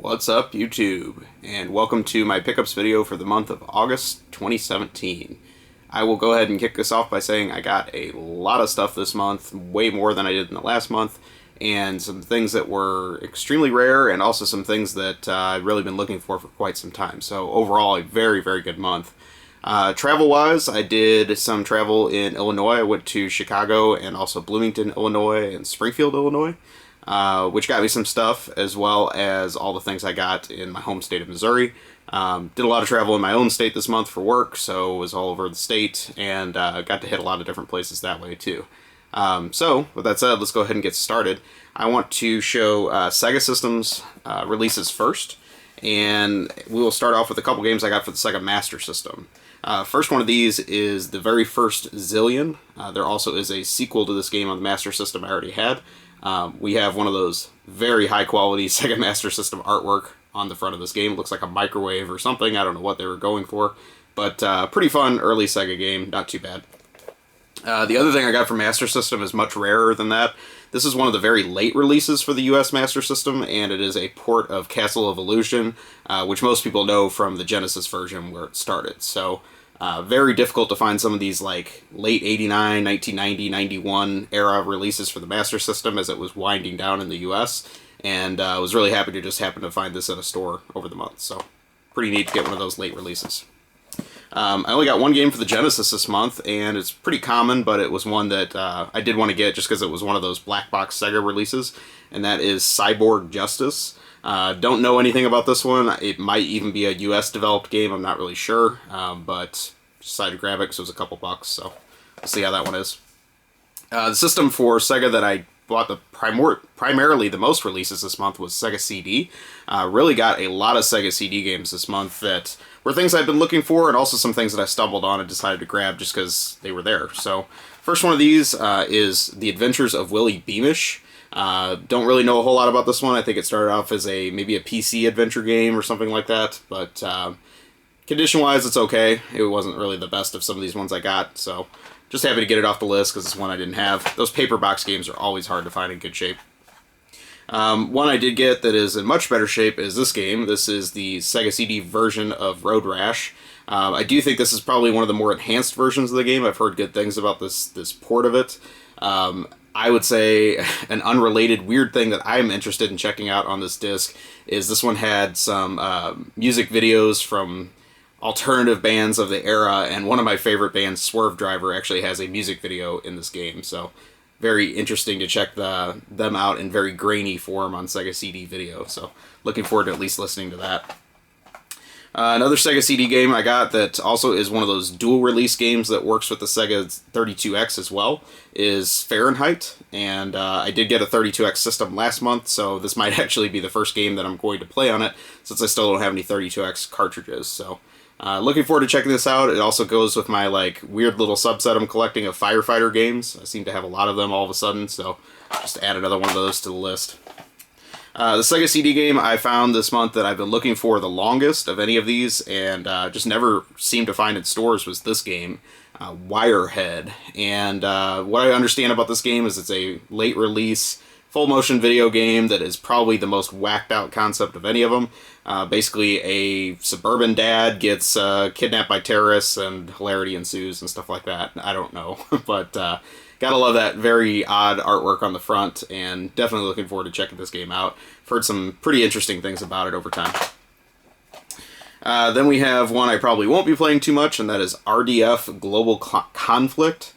What's up, YouTube? And welcome to my pickups video for the month of August 2017. I will go ahead and kick this off by saying I got a lot of stuff this month, way more than I did in the last month, and some things that were extremely rare, and also some things that I've really been looking for quite some time. So overall, a very, very good month. Travel-wise, I did some travel in Illinois. I went to Chicago and also Bloomington, Illinois, and Springfield, Illinois. Which got me some stuff, as well as all the things I got in my home state of Missouri. Did a lot of travel in my own state this month for work, so it was all over the state, and got to hit a lot of different places that way too. So, with that said, let's go ahead and get started. I want to show Sega System's releases first, and we will start off with a couple games I got for the Sega Master System. First one of these is the very first Zillion. There also is a sequel to this game on the Master System I already had. We have one of those very high quality Sega Master System artwork on the front of this game. It looks like a microwave or something. I don't know what they were going for, but pretty fun early Sega game, not too bad. The other thing I got from Master System is much rarer than that. This is one of the very late releases for the US Master System, and it is a port of Castle of Illusion, which most people know from the Genesis version where it started. So very difficult to find some of these like late 89, 1990, 91 era releases for the Master System as it was winding down in the US, and I was really happy to just happen to find this at a store over the month. So pretty neat to get one of those late releases. I only got one game for the Genesis this month, and it's pretty common, but it was one that I did want to get just because it was one of those black box Sega releases, and that is Cyborg Justice. Don't know anything about this one. It might even be a US developed game, I'm not really sure, but decided to grab it because it was a couple bucks, so we'll see how that one is. The system for Sega that I bought primarily the most releases this month was Sega CD. Really got a lot of Sega CD games this month that were things I've been looking for, and also some things that I stumbled on and decided to grab just because they were there. So first one of these is The Adventures of Willie Beamish. Don't really know a whole lot about this one. I think it started off as maybe a PC adventure game or something like that, but condition-wise, it's okay. It wasn't really the best of some of these ones I got, so just happy to get it off the list because it's one I didn't have. Those paper box games are always hard to find in good shape. One I did get that is in much better shape is this game. This is the Sega CD version of Road Rash. I do think this is probably one of the more enhanced versions of the game. I've heard good things about this port of it. I would say an unrelated weird thing that I'm interested in checking out on this disc is this one had some music videos from alternative bands of the era, and one of my favorite bands, Swerve Driver, actually has a music video in this game, so very interesting to check them out in very grainy form on Sega CD video, so looking forward to at least listening to that. Another Sega CD game I got that also is one of those dual release games that works with the Sega 32X as well is Fahrenheit, and I did get a 32X system last month, so this might actually be the first game that I'm going to play on it since I still don't have any 32X cartridges, so looking forward to checking this out. It also goes with my like weird little subset I'm collecting of firefighter games. I seem to have a lot of them all of a sudden, so just add another one of those to the list. The Sega CD game I found this month that I've been looking for the longest of any of these, and just never seemed to find in stores, was this game, Wirehead. And what I understand about this game is it's a late release full motion video game that is probably the most whacked out concept of any of them. Basically a suburban dad gets kidnapped by terrorists and hilarity ensues and stuff like that. I don't know, but gotta love that very odd artwork on the front, and definitely looking forward to checking this game out. I've heard some pretty interesting things about it over time. Then we have one I probably won't be playing too much, and that is RDF Global Conflict.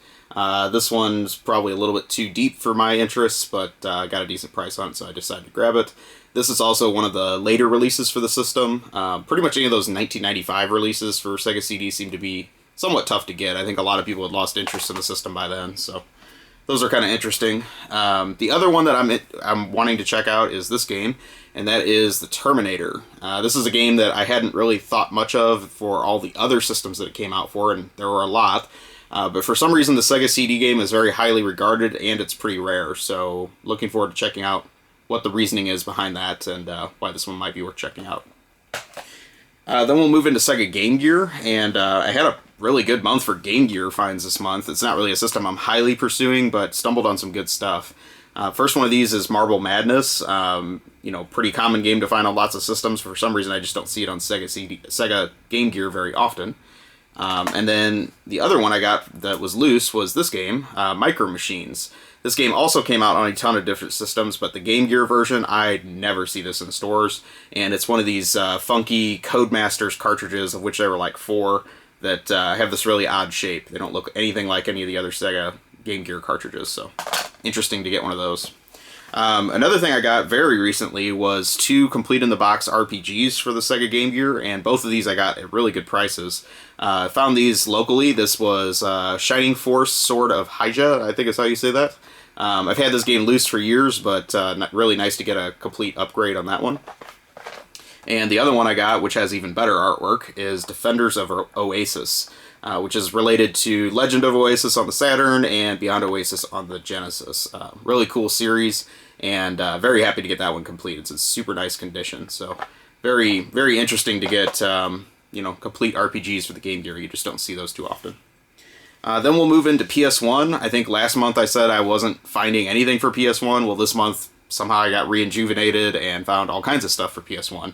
This one's probably a little bit too deep for my interests, but got a decent price on it, so I decided to grab it. This is also one of the later releases for the system. Pretty much any of those 1995 releases for Sega CD seem to be somewhat tough to get. I think a lot of people had lost interest in the system by then, so those are kind of interesting. The other one that I'm wanting to check out is this game, and that is The Terminator. This is a game that I hadn't really thought much of for all the other systems that it came out for, and there were a lot. But for some reason, the Sega CD game is very highly regarded, and it's pretty rare, so looking forward to checking out what the reasoning is behind that, and why this one might be worth checking out. Then we'll move into Sega Game Gear, and I had a really good month for Game Gear finds this month. It's not really a system I'm highly pursuing, but stumbled on some good stuff. First one of these is Marble Madness. Pretty common game to find on lots of systems. For some reason, I just don't see it on Sega Game Gear very often. And then the other one I got that was loose was this game, Micro Machines. This game also came out on a ton of different systems, but the Game Gear version, I never see this in stores. And it's one of these funky Codemasters cartridges, of which there were like 4, that have this really odd shape. They don't look anything like any of the other Sega Game Gear cartridges, so interesting to get one of those. Another thing I got very recently was 2 complete-in-the-box RPGs for the Sega Game Gear, and both of these I got at really good prices. I found these locally. This was Shining Force Sword of Hyja, I think is how you say that. I've had this game loose for years, but really nice to get a complete upgrade on that one. And the other one I got, which has even better artwork, is Defenders of Oasis, which is related to Legend of Oasis on the Saturn and Beyond Oasis on the Genesis. Really cool series, and very happy to get that one complete. It's in super nice condition, so very, very interesting to get complete RPGs for the Game Gear. You just don't see those too often. Then we'll move into PS1. I think last month I said I wasn't finding anything for PS1. Well, this month somehow I got rejuvenated and found all kinds of stuff for PS1.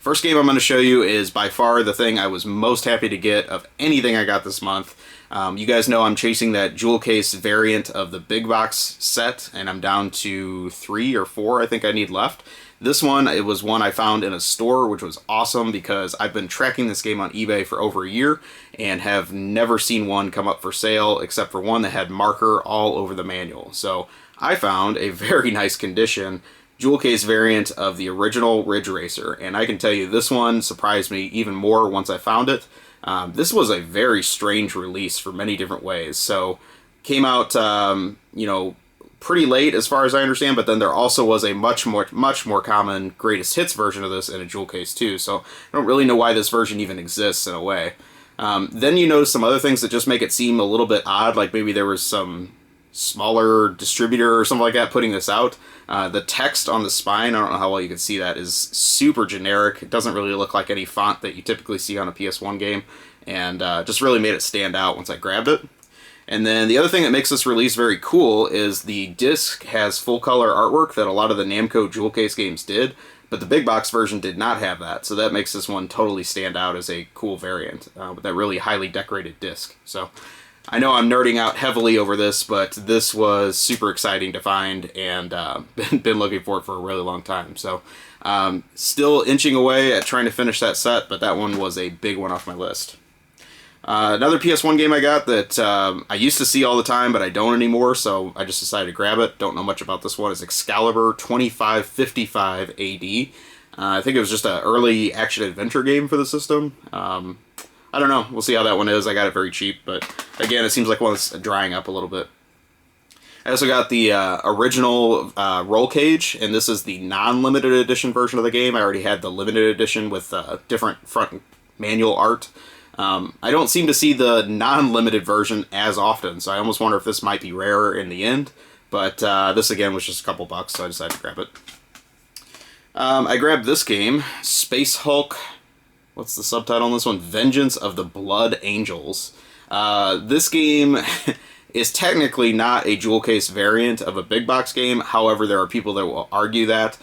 First game I'm going to show you is by far the thing I was most happy to get of anything I got this month. You guys know I'm chasing that jewel case variant of the big box set, and I'm down to 3 or 4 I think I need left. This one, it was one I found in a store, which was awesome because I've been tracking this game on eBay for over a year and have never seen one come up for sale except for one that had marker all over the manual. So I found a very nice condition jewel case variant of the original Ridge Racer, and I can tell you this one surprised me even more once I found it. This was a very strange release for many different ways. So came out, pretty late as far as I understand, but then there also was a much more common greatest hits version of this in a jewel case too, so I don't really know why this version even exists in a way. Then you notice some other things that just make it seem a little bit odd, like maybe there was some smaller distributor or something like that putting this out. The text on the spine, I don't know how well you can see that, is super generic. It doesn't really look like any font that you typically see on a PS1 game, and just really made it stand out once I grabbed it. And then the other thing that makes this release very cool is the disc has full color artwork that a lot of the Namco jewel case games did, but the big box version did not have that, so that makes this one totally stand out as a cool variant with that really highly decorated disc. So I know I'm nerding out heavily over this, but this was super exciting to find, and been looking for it for a really long time. So still inching away at trying to finish that set, but that one was a big one off my list. Another PS1 game I got that I used to see all the time, but I don't anymore, so I just decided to grab it. Don't know much about this one. Is Excalibur 2555 AD. I think it was just an early action-adventure game for the system. I don't know. We'll see how that one is. I got it very cheap, but again, it seems like one that's drying up a little bit. I also got the original Roll Cage, and this is the non-limited edition version of the game. I already had the limited edition with different front manual art. I don't seem to see the non-limited version as often, so I almost wonder if this might be rarer in the end. But this, again, was just a couple bucks, so I decided to grab it. I grabbed this game, Space Hulk. What's the subtitle on this one? Vengeance of the Blood Angels. This game is technically not a jewel case variant of a big box game. However, there are people that will argue that.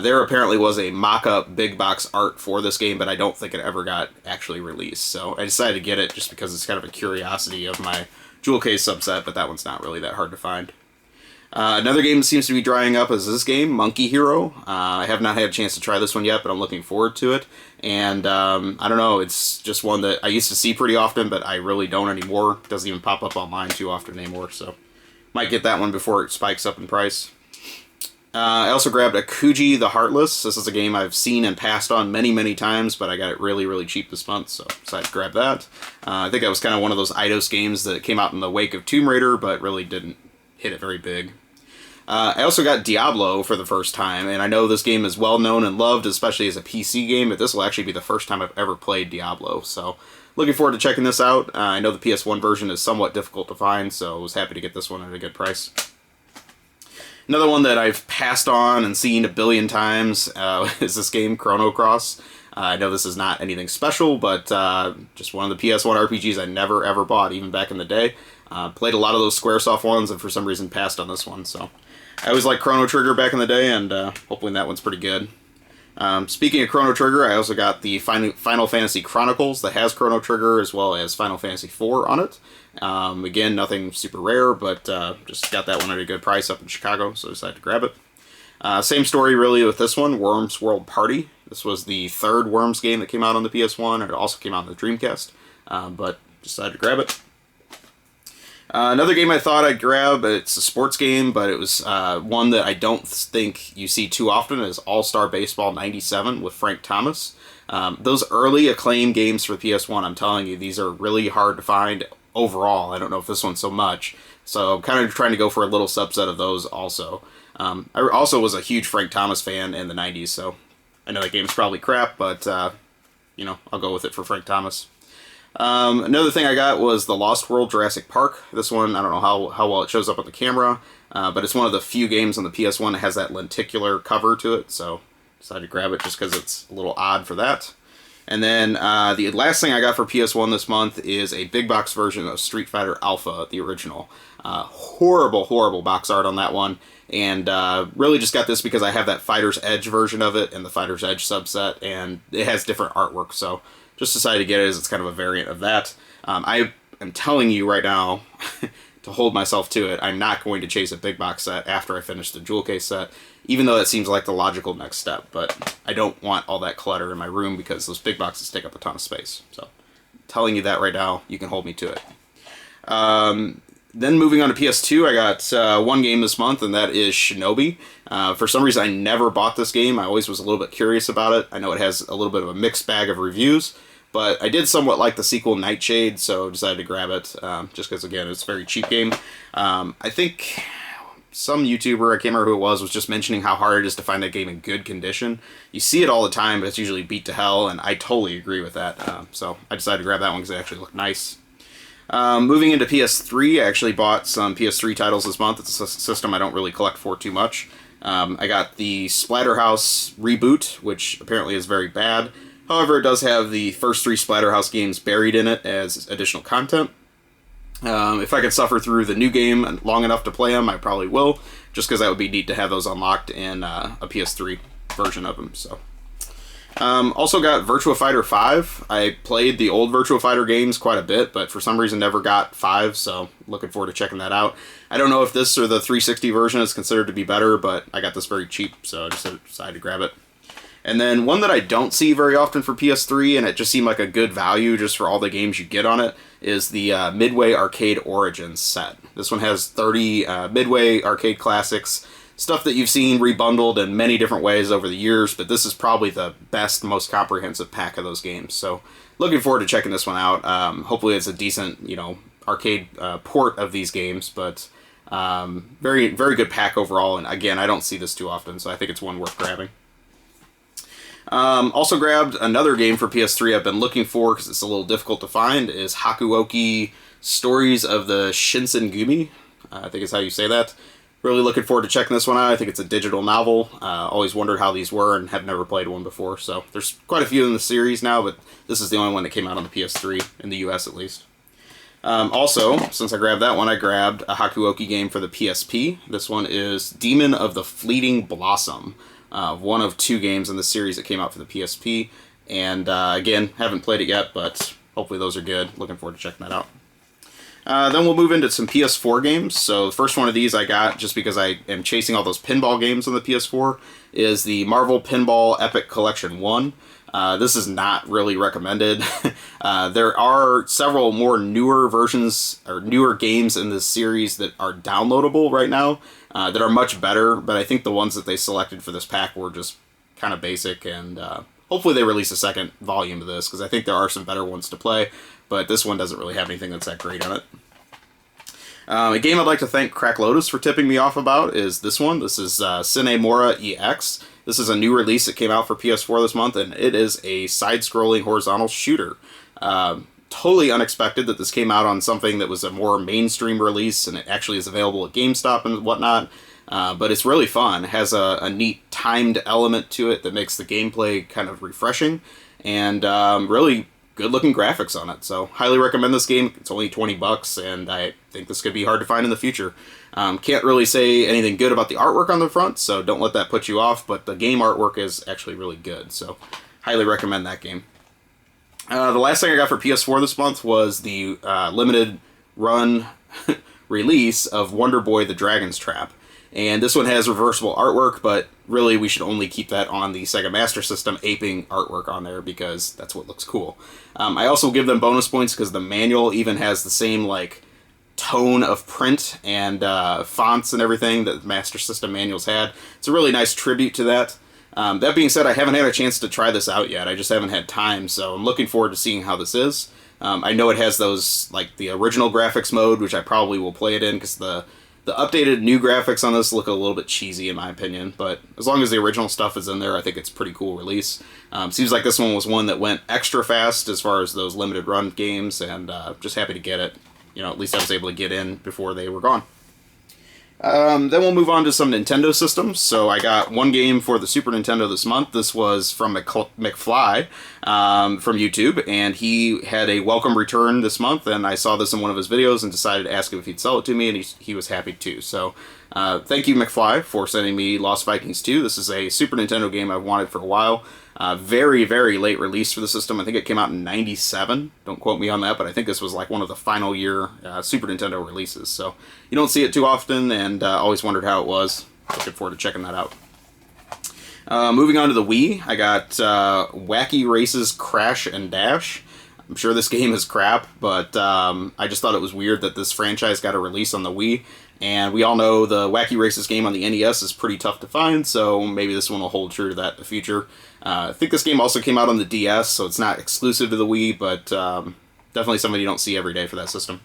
There apparently was a mock-up big box art for this game, but I don't think it ever got actually released. So I decided to get it just because it's kind of a curiosity of my jewel case subset, but that one's not really that hard to find. Another game that seems to be drying up is this game, Monkey Hero. I have not had a chance to try this one yet, but I'm looking forward to it. And I don't know, it's just one that I used to see pretty often, but I really don't anymore. It doesn't even pop up online too often anymore, so might get that one before it spikes up in price. I also grabbed Akuji the Heartless. This is a game I've seen and passed on many, many times, but I got it really, really cheap this month, so decided to grab that. I think that was kind of one of those Eidos games that came out in the wake of Tomb Raider, but really didn't hit it very big. I also got Diablo for the first time, and I know this game is well known and loved, especially as a PC game, but this will actually be the first time I've ever played Diablo, so looking forward to checking this out. I know the PS1 version is somewhat difficult to find, so I was happy to get this one at a good price. Another one that I've passed on and seen a billion times is this game, Chrono Cross. I know this is not anything special, but just one of the PS1 RPGs I never ever bought, even back in the day. Played a lot of those Squaresoft ones, and for some reason passed on this one, so I always liked Chrono Trigger back in the day, and hopefully that one's pretty good. Speaking of Chrono Trigger, I also got the Final Fantasy Chronicles that has Chrono Trigger as well as Final Fantasy IV on it. Again, nothing super rare, but just got that one at a good price up in Chicago, so I decided to grab it. Same story really with this one, Worms World Party. This was the third Worms game that came out on the PS1, and it also came out on the Dreamcast, but decided to grab it. Another game I thought I'd grab, it's a sports game, but it was one that I don't think you see too often, is All-Star Baseball 97 with Frank Thomas. Those early Acclaim games for the PS1, I'm telling you, these are really hard to find overall. I don't know if this one's so much, so I'm kind of trying to go for a little subset of those also. I also was a huge Frank Thomas fan in the 90s, so I know that game's probably crap, but, you know, I'll go with it for Frank Thomas. Another thing I got was the Lost World Jurassic Park. This one, I don't know how well it shows up on the camera, but it's one of the few games on the PS1 that has that lenticular cover to it, so decided to grab it just because it's a little odd for that. And then the last thing I got for PS1 this month is a big box version of Street Fighter Alpha, the original. Horrible, horrible box art on that one, and really just got this because I have that Fighter's Edge version of it and the Fighter's Edge subset, and it has different artwork, so just decided to get it as it's kind of a variant of that. I am telling you right now, to hold myself to it, I'm not going to chase a big box set after I finish the jewel case set, even though that seems like the logical next step, but I don't want all that clutter in my room because those big boxes take up a ton of space. So, telling you that right now, you can hold me to it. Then moving on to PS2, I got one game this month, and that is Shinobi. For some reason, I never bought this game. I always was a little bit curious about it. I know it has a little bit of a mixed bag of reviews, but I did somewhat like the sequel Nightshade, so decided to grab it, just because, again, it's a very cheap game. I think some YouTuber, I can't remember who it was just mentioning how hard it is to find that game in good condition. You see it all the time, but it's usually beat to hell, and I totally agree with that. So I decided to grab that one because it actually looked nice. Moving into PS3, I actually bought some PS3 titles this month. It's a system I don't really collect for too much. I got the Splatterhouse reboot, which apparently is very bad. However, it does have the first 3 Splatterhouse games buried in it as additional content. If I could suffer through the new game long enough to play them, I probably will, just because that would be neat to have those unlocked in a PS3 version of them. So, also got Virtua Fighter 5. I played the old Virtua Fighter games quite a bit, but for some reason never got 5, so looking forward to checking that out. I don't know if this or the 360 version is considered to be better, but I got this very cheap, so I just decided to grab it. And then one that I don't see very often for PS3, and it just seemed like a good value just for all the games you get on it, is the Midway Arcade Origins set. This one has 30 Midway Arcade classics, stuff that you've seen rebundled in many different ways over the years, but this is probably the best, most comprehensive pack of those games. So looking forward to checking this one out. Hopefully it's a decent, arcade port of these games, but very, very good pack overall. And again, I don't see this too often, so I think it's one worth grabbing. Also grabbed another game for PS3 I've been looking for because it's a little difficult to find, is Hakuoki Stories of the Shinsengumi. I think is how you say that. Really looking forward to checking this one out. I think it's a digital novel. Always wondered how these were and have never played one before. So there's quite a few in the series now, but this is the only one that came out on the PS3, in the US at least. Also, since I grabbed that one, I grabbed a Hakuoki game for the PSP. This one is Demon of the Fleeting Blossom. One of 2 games in the series that came out for the PSP. And again, haven't played it yet, but hopefully those are good. Looking forward to checking that out. Then we'll move into some PS4 games. So the first one of these I got, just because I am chasing all those pinball games on the PS4, is the Marvel Pinball Epic Collection 1. This is not really recommended. There are several more newer versions, or newer games in this series that are downloadable right now, that are much better, but I think the ones that they selected for this pack were just kind of basic, and hopefully they release a second volume of this, because I think there are some better ones to play, but this one doesn't really have anything that's that great on it. A game I'd like to thank Crack Lotus for tipping me off about is this one. This is Cine Mora EX. This is a new release that came out for PS4 this month, and it is a side-scrolling horizontal shooter. Totally unexpected that this came out on something that was a more mainstream release, and it actually is available at GameStop and whatnot. But it's really fun. It has a neat timed element to it that makes the gameplay kind of refreshing, and really good looking graphics on it. So highly recommend this game. It's only $20, and I think this could be hard to find in the future. Can't really say anything good about the artwork on the front, so don't let that put you off, but the game artwork is actually really good, so highly recommend that game. The last thing I got for PS4 this month was the limited run release of Wonder Boy the Dragon's Trap. And this one has reversible artwork, but really we should only keep that on the Sega Master System, aping artwork on there, because that's what looks cool. I also give them bonus points because the manual even has the same, like, tone of print and fonts and everything that Master System manuals had. It's a really nice tribute to that. That being said, I haven't had a chance to try this out yet. I just haven't had time, so I'm looking forward to seeing how this is. I know it has those, like, the original graphics mode, which I probably will play it in, because the updated new graphics on this look a little bit cheesy in my opinion, but as long as the original stuff is in there, I think it's a pretty cool release. Seems like this one was one that went extra fast as far as those limited run games, and just happy to get it. You know, at least I was able to get in before they were gone. Then we'll move on to some Nintendo systems. So I got one game for the Super Nintendo this month. This was from McFly from YouTube, and he had a welcome return this month, and I saw this in one of his videos and decided to ask him if he'd sell it to me, and he was happy to. So thank you, McFly, for sending me Lost Vikings 2. This is a Super Nintendo game I've wanted for a while. Very, very late release for the system. I think it came out in '97. Don't quote me on that, but I think this was like one of the final year Super Nintendo releases. So you don't see it too often, and always wondered how it was. Looking forward to checking that out. Moving on to the Wii, I got Wacky Races Crash and Dash. I'm sure this game is crap, but I just thought it was weird that this franchise got a release on the Wii. And we all know the Wacky Races game on the NES is pretty tough to find, so maybe this one will hold true to that in the future. I think this game also came out on the DS, so it's not exclusive to the Wii, but definitely something you don't see every day for that system.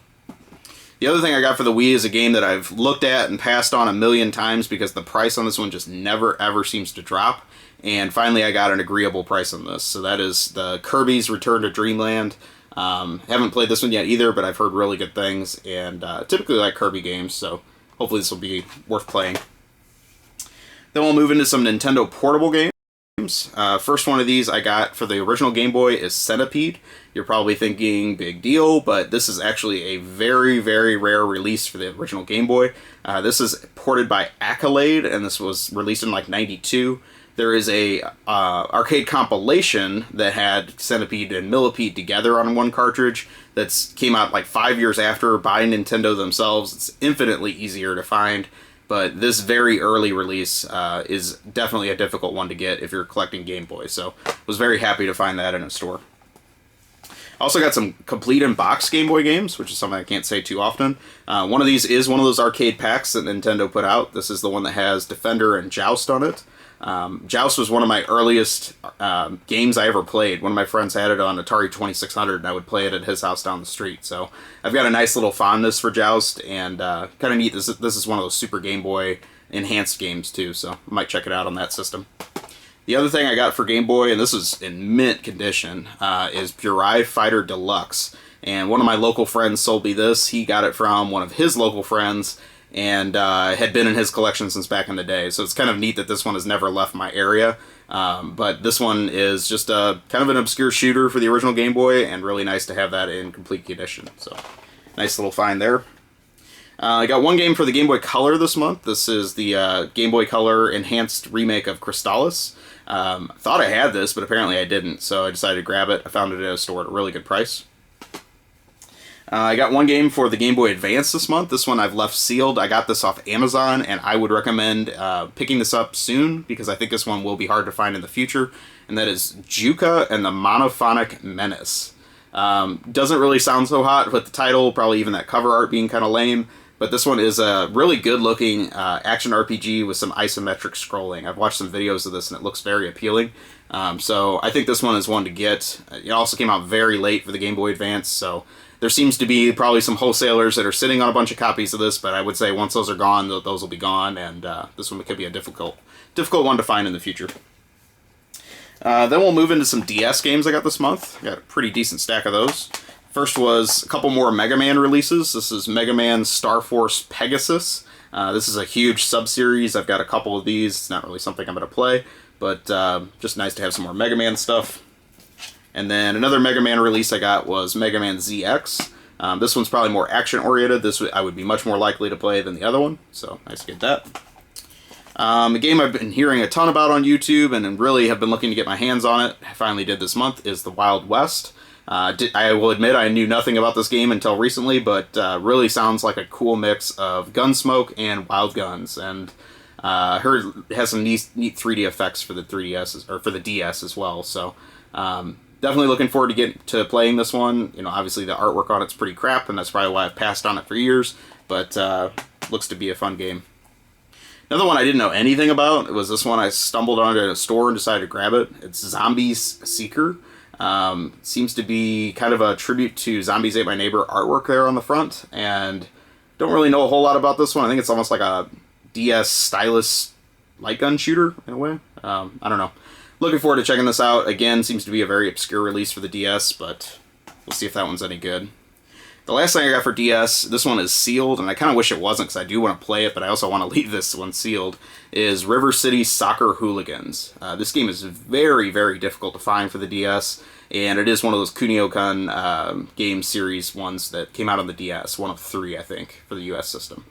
The other thing I got for the Wii is a game that I've looked at and passed on a million times because the price on this one just never ever seems to drop. And finally I got an agreeable price on this. So that is the Kirby's Return to Dreamland. Haven't played this one yet either, but I've heard really good things, and typically like Kirby games, so hopefully this will be worth playing. Then we'll move into some Nintendo portable games. First one of these I got for the original Game Boy is Centipede. You're probably thinking, big deal, but this is actually a very, very rare release for the original Game Boy. This is ported by Accolade, and this was released in like '92. There is a arcade compilation that had Centipede and Millipede together on one cartridge that came out like 5 years after by Nintendo themselves. It's infinitely easier to find, but this very early release is definitely a difficult one to get if you're collecting Game Boy, so was very happy to find that in a store. Also got some complete in box Game Boy games, which is something I can't say too often. One of these is one of those arcade packs that Nintendo put out. This is the one that has Defender and Joust on it. Joust was one of my earliest games I ever played. One of my friends had it on Atari 2600, and I would play it at his house down the street. So I've got a nice little fondness for Joust, and kind of neat. This is one of those Super Game Boy enhanced games too, so I might check it out on that system. The other thing I got for Game Boy, and this is in mint condition, is Burai Fighter Deluxe. And one of my local friends sold me this. He got it from one of his local friends, and had been in his collection since back in the day. So it's kind of neat that this one has never left my area. But this one is just a kind of an obscure shooter for the original Game Boy, and really nice to have that in complete condition. So nice little find there. I got one game for the Game Boy Color this month. This is the Game Boy Color enhanced remake of Crystallis. Thought I had this, but apparently I didn't, so I decided to grab it. I found it at a store at a really good price. I got one game for the Game Boy Advance this month. This one I've left sealed. I got this off Amazon, and I would recommend picking this up soon, because I think this one will be hard to find in the future, and that is Juka and the Monophonic Menace. Doesn't really sound so hot with the title, probably even that cover art being kind of lame, but this one is a really good-looking action RPG with some isometric scrolling. I've watched some videos of this, and it looks very appealing. So I think this one is one to get. It also came out very late for the Game Boy Advance, so there seems to be probably some wholesalers that are sitting on a bunch of copies of this, but I would say once those are gone, those will be gone, and this one could be a difficult one to find in the future. Then we'll move into some DS games I got this month. I got a pretty decent stack of those. First was a couple more Mega Man releases. This is Mega Man Star Force Pegasus. This is a huge sub-series. I've got a couple of these. It's not really something I'm going to play, but just nice to have some more Mega Man stuff. And then another Mega Man release I got was Mega Man ZX. This one's probably more action-oriented. This I would be much more likely to play than the other one, so nice to get that. A game I've been hearing a ton about on YouTube and really have been looking to get my hands on it, I finally did this month, is the Wild West. I will admit I knew nothing about this game until recently, but really sounds like a cool mix of Gunsmoke and Wild Guns, and heard it has some neat 3D effects for the 3DS or for the DS as well. So definitely looking forward to getting to playing this one. You know, obviously the artwork on it's pretty crap, and that's probably why I've passed on it for years. But looks to be a fun game. Another one I didn't know anything about was this one I stumbled onto in a store and decided to grab it. It's Zombies Seeker. Seems to be kind of a tribute to Zombies Ate My Neighbor artwork there on the front, and don't really know a whole lot about this one. I think it's almost like a DS stylus light gun shooter in a way. I don't know. Looking forward to checking this out. Again, seems to be a very obscure release for the DS, but we'll see if that one's any good. The last thing I got for DS, this one is sealed, and I kind of wish it wasn't because I do want to play it, but I also want to leave this one sealed, is River City Soccer Hooligans. This game is very, very difficult to find for the DS, and it is one of those Kunio-kun game series ones that came out on the DS, one of 3, I think, for the US system.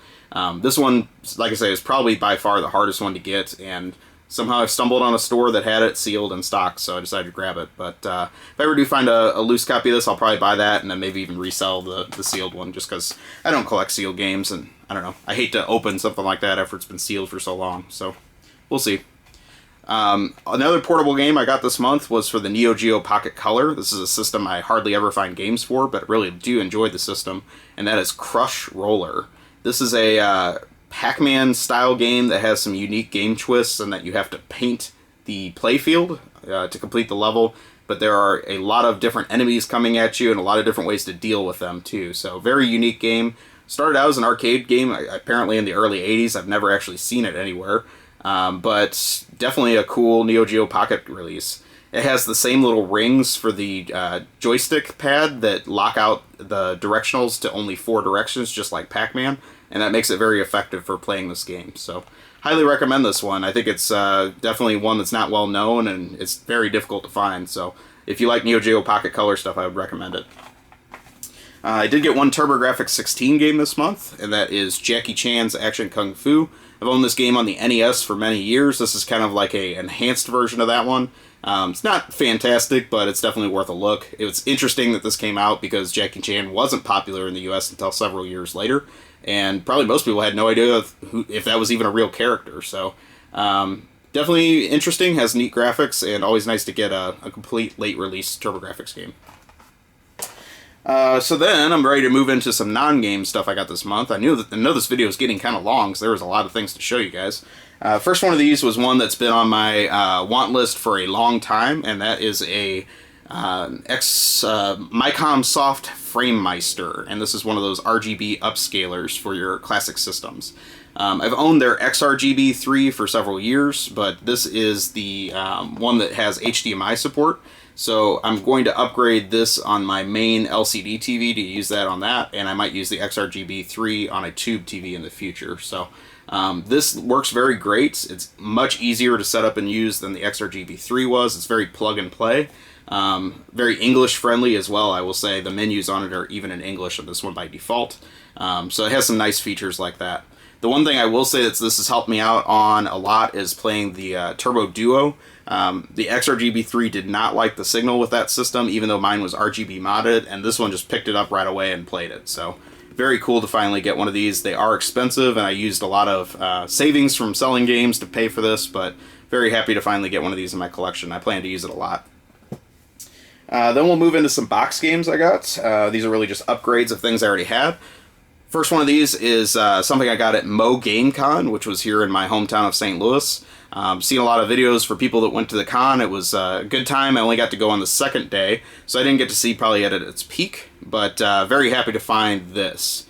This one, like I say, is probably by far the hardest one to get, and somehow I stumbled on a store that had it sealed in stock, so I decided to grab it. But if I ever do find a loose copy of this, I'll probably buy that and then maybe even resell the sealed one, just because I don't collect sealed games, and I don't know. I hate to open something like that after it's been sealed for so long, so we'll see. Another portable game I got this month was for the Neo Geo Pocket Color. This is a system I hardly ever find games for, but really do enjoy the system, and that is Crush Roller. This is a Pac-Man style game that has some unique game twists and that you have to paint the playfield to complete the level, but there are a lot of different enemies coming at you and a lot of different ways to deal with them too. So very unique game. Started out as an arcade game apparently in the early 80s. I've never actually seen it anywhere, but definitely a cool Neo Geo Pocket release. It has the same little rings for the joystick pad that lock out the directionals to only 4 directions, just like Pac-Man, and that makes it very effective for playing this game. So, highly recommend this one. I think it's definitely one that's not well known, and it's very difficult to find. So, if you like Neo Geo Pocket Color stuff, I would recommend it. I did get one TurboGrafx 16 game this month, and that is Jackie Chan's Action Kung Fu. I've owned this game on the NES for many years. This is kind of like a enhanced version of that one. It's not fantastic, but it's definitely worth a look. It was interesting that this came out because Jackie Chan wasn't popular in the US until several years later, and probably most people had no idea if that was even a real character. So definitely interesting, has neat graphics, and always nice to get a complete late release TurboGrafx game. So then I'm ready to move into some non-game stuff I got this month. I know this video is getting kind of long, so there was a lot of things to show you guys. First one of these was one that's been on my want list for a long time, and that is a Micomsoft Framemeister, and this is one of those RGB upscalers for your classic systems. I've owned their XRGB 3 for several years, but this is the one that has HDMI support. So I'm going to upgrade this on my main LCD TV to use that on that, and I might use the XRGB 3 on a tube TV in the future. So this works very great. It's much easier to set up and use than the XRGB 3 was. It's very plug and play. Very English friendly as well, I will say. The menus on it are even in English on this one by default. So it has some nice features like that. The one thing I will say that this has helped me out on a lot is playing the Turbo Duo. The XRGB 3 did not like the signal with that system, even though mine was RGB modded, and this one just picked it up right away and played it. So very cool to finally get one of these. They are expensive, and I used a lot of savings from selling games to pay for this, but very happy to finally get one of these in my collection. I plan to use it a lot. Then we'll move into some box games I got. These are really just upgrades of things I already had. First one of these is something I got at MoGameCon, which was here in my hometown of St. Louis. Seen a lot of videos for people that went to the con. It was a good time. I only got to go on the second day, so I didn't get to see probably at its peak, but very happy to find this.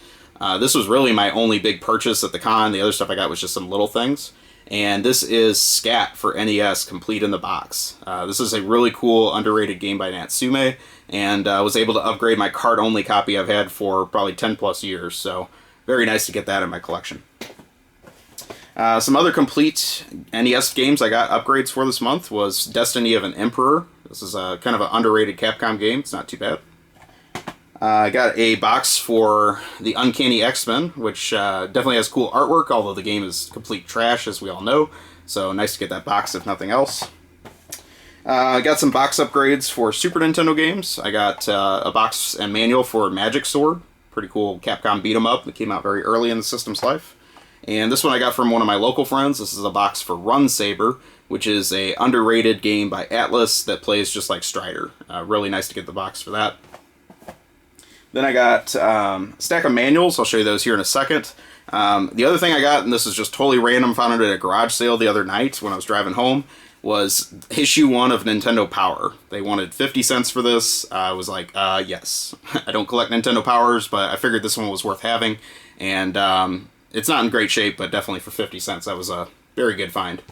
This was really my only big purchase at the con. The other stuff I got was just some little things. And this is Scat for NES, complete in the box. This is a really cool, underrated game by Natsume, and I was able to upgrade my card-only copy I've had for probably 10 plus years, so very nice to get that in my collection. Some other complete NES games I got upgrades for this month was Destiny of an Emperor. This is a kind of an underrated Capcom game. It's not too bad. I got a box for the Uncanny X-Men, which definitely has cool artwork, although the game is complete trash, as we all know. So nice to get that box, if nothing else. I got some box upgrades for Super Nintendo games. I got a box and manual for Magic Sword. Pretty cool Capcom beat-em-up that came out very early in the system's life. And this one I got from one of my local friends. This is a box for Run Saber, which is a underrated game by Atlas that plays just like Strider. Really nice to get the box for that. Then I got a stack of manuals. I'll show you those here in a second. The other thing I got, and this is just totally random, found it at a garage sale the other night when I was driving home, was issue 1 of Nintendo Power. They wanted 50 cents for this. I was like, yes. I don't collect Nintendo Powers, but I figured this one was worth having. And it's not in great shape, but definitely for 50 cents, that was a very good find.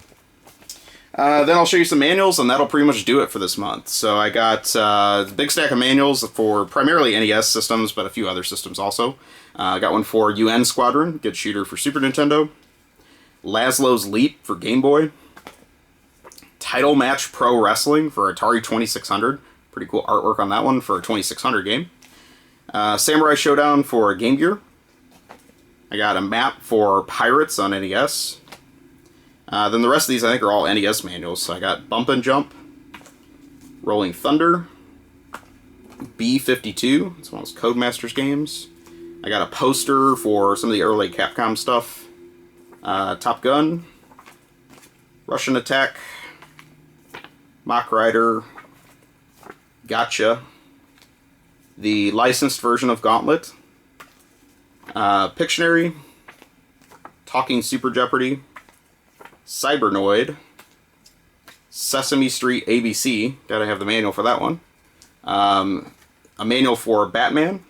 Then I'll show you some manuals, and that'll pretty much do it for this month. So I got a big stack of manuals for primarily NES systems, but a few other systems also. I got one for UN Squadron, good shooter for Super Nintendo. Laszlo's Leap for Game Boy. Title Match Pro Wrestling for Atari 2600. Pretty cool artwork on that one for a 2600 game. Samurai Showdown for Game Gear. I got a map for Pirates on NES. Then the rest of these I think are all NES manuals. So I got Bump and Jump, Rolling Thunder, B-52, it's one of those Codemasters games. I got a poster for some of the early Capcom stuff. Top Gun, Russian Attack, Mach Rider, Gotcha, the licensed version of Gauntlet, Pictionary, Talking Super Jeopardy, Cybernoid, Sesame Street ABC, gotta have the manual for that one, a manual for Batman,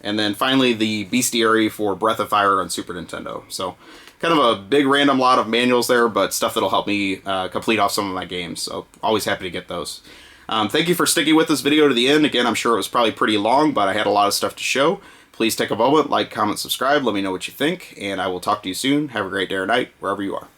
and then finally the bestiary for Breath of Fire on Super Nintendo. So kind of a big random lot of manuals there, but stuff that'll help me complete off some of my games, so always happy to get those. Thank you for sticking with this video to the end. Again, I'm sure it was probably pretty long, but I had a lot of stuff to show. Please take a moment, like, comment, subscribe, let me know what you think, and I will talk to you soon. Have a great day or night, wherever you are.